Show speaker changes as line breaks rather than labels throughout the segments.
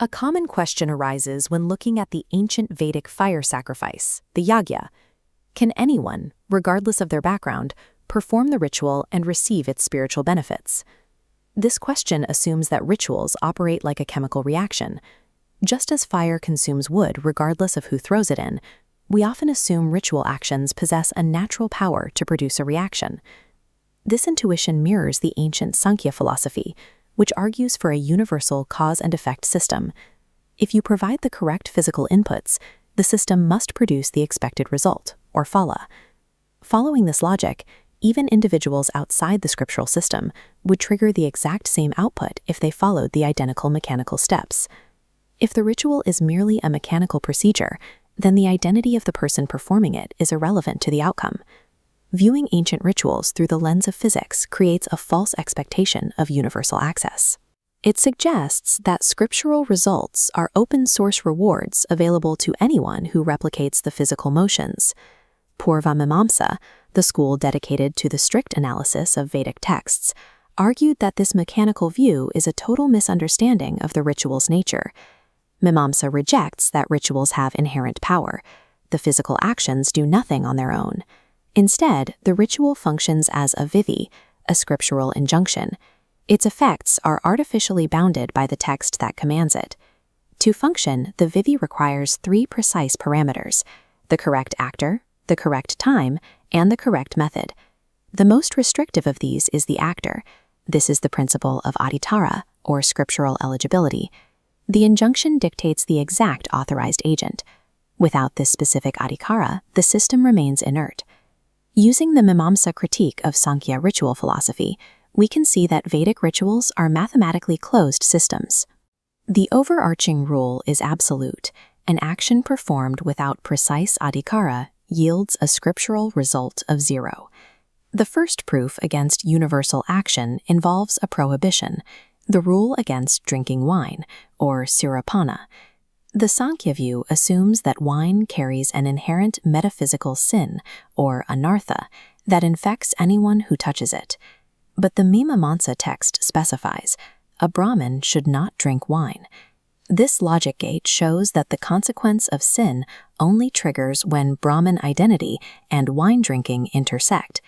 A common question arises when looking at the ancient Vedic fire sacrifice, the yagya. Can anyone, regardless of their background, perform the ritual and receive its spiritual benefits? This question assumes that rituals operate like a chemical reaction. Just as fire consumes wood regardless of who throws it in, we often assume ritual actions possess a natural power to produce a reaction. This intuition mirrors the ancient Sankhya philosophy, which argues for a universal cause and effect system. If you provide the correct physical inputs, the system must produce the expected result, or phala. Following this logic, even individuals outside the scriptural system would trigger the exact same output if they followed the identical mechanical steps. If the ritual is merely a mechanical procedure, then the identity of the person performing it is irrelevant to the outcome. Viewing ancient rituals through the lens of physics creates a false expectation of universal access. It suggests that scriptural results are open-source rewards available to anyone who replicates the physical motions. Purva Mimamsa, the school dedicated to the strict analysis of Vedic texts, argued that this mechanical view is a total misunderstanding of the ritual's nature. Mimamsa rejects that rituals have inherent power. The physical actions do nothing on their own. Instead, the ritual functions as a vivi, a scriptural injunction. Its effects are artificially bounded by the text that commands it. To function, the vivi requires 3 precise parameters: the correct actor, the correct time, and the correct method. The most restrictive of these is the actor. This is the principle of adhitara, or scriptural eligibility. The injunction dictates the exact authorized agent. Without this specific adhikara, the system remains inert. Using the Mimamsa critique of Sankhya ritual philosophy, we can see that Vedic rituals are mathematically closed systems. The overarching rule is absolute. An action performed without precise adhikara yields a scriptural result of 0. The first proof against universal action involves a prohibition, the rule against drinking wine, or sirapana. The Sankhya view assumes that wine carries an inherent metaphysical sin, or anartha, that infects anyone who touches it. But the Mimamsa text specifies, a Brahmin should not drink wine. This logic gate shows that the consequence of sin only triggers when Brahmin identity and wine drinking intersect.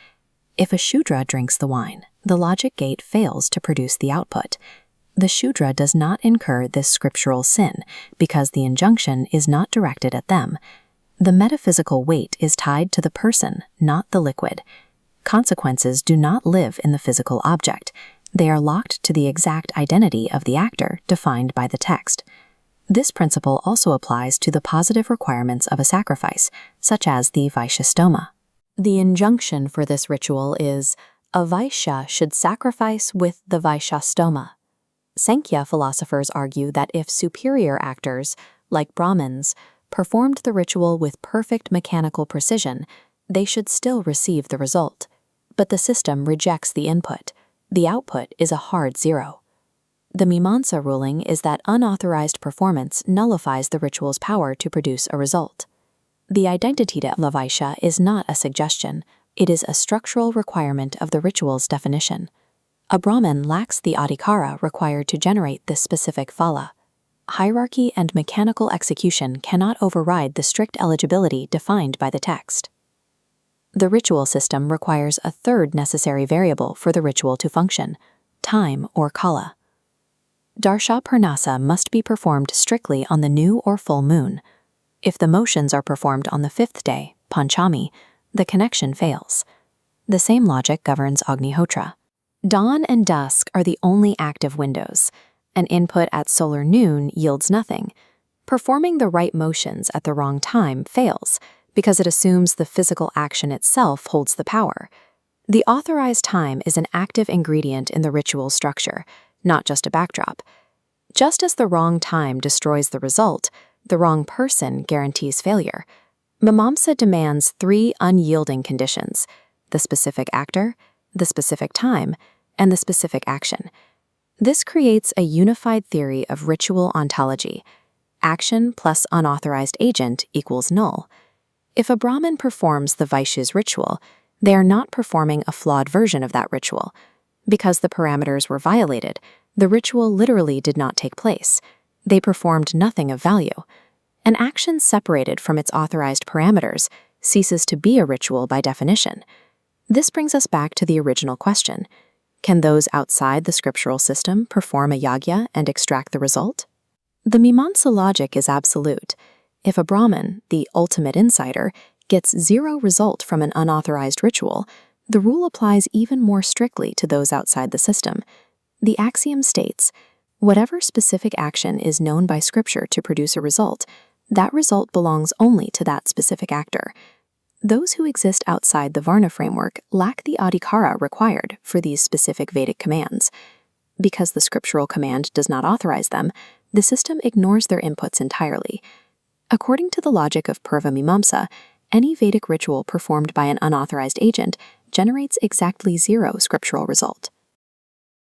If a Shudra drinks the wine, the logic gate fails to produce the output. The Shudra does not incur this scriptural sin because the injunction is not directed at them. The metaphysical weight is tied to the person, not the liquid. Consequences do not live in the physical object. They are locked to the exact identity of the actor defined by the text. This principle also applies to the positive requirements of a sacrifice, such as the Vaishyastoma. The injunction for this ritual is, a Vaishya should sacrifice with the Vaishyastoma. Sankhya philosophers argue that if superior actors, like Brahmins, performed the ritual with perfect mechanical precision, they should still receive the result. But the system rejects the input. The output is a hard 0. The Mimamsa ruling is that unauthorized performance nullifies the ritual's power to produce a result. The identity of the Vaishya is not a suggestion, it is a structural requirement of the ritual's definition. A Brahmin lacks the adhikara required to generate this specific phala. Hierarchy and mechanical execution cannot override the strict eligibility defined by the text. The ritual system requires a third necessary variable for the ritual to function, time or kala. Darsha-purnasa must be performed strictly on the new or full moon. If the motions are performed on the 5th day, Panchami, the connection fails. The same logic governs Agnihotra. Dawn and dusk are the only active windows. An input at solar noon yields nothing. Performing the right motions at the wrong time fails, because it assumes the physical action itself holds the power. The authorized time is an active ingredient in the ritual structure, not just a backdrop. Just as the wrong time destroys the result, the wrong person guarantees failure. Mimamsa demands 3 unyielding conditions: the specific actor, the specific time, and the specific action. This creates a unified theory of ritual ontology. Action plus unauthorized agent equals null. If a Brahmin performs the Vaishya's ritual, they are not performing a flawed version of that ritual. Because the parameters were violated, the ritual literally did not take place. They performed nothing of value. An action separated from its authorized parameters ceases to be a ritual by definition. This brings us back to the original question. Can those outside the scriptural system perform a yagya and extract the result? The Mimamsa logic is absolute. If a Brahmin, the ultimate insider, gets zero result from an unauthorized ritual, the rule applies even more strictly to those outside the system. The axiom states, whatever specific action is known by scripture to produce a result, that result belongs only to that specific actor. Those who exist outside the Varna framework lack the adhikara required for these specific Vedic commands. Because the scriptural command does not authorize them, the system ignores their inputs entirely. According to the logic of Purva Mimamsa, any Vedic ritual performed by an unauthorized agent generates exactly zero scriptural result.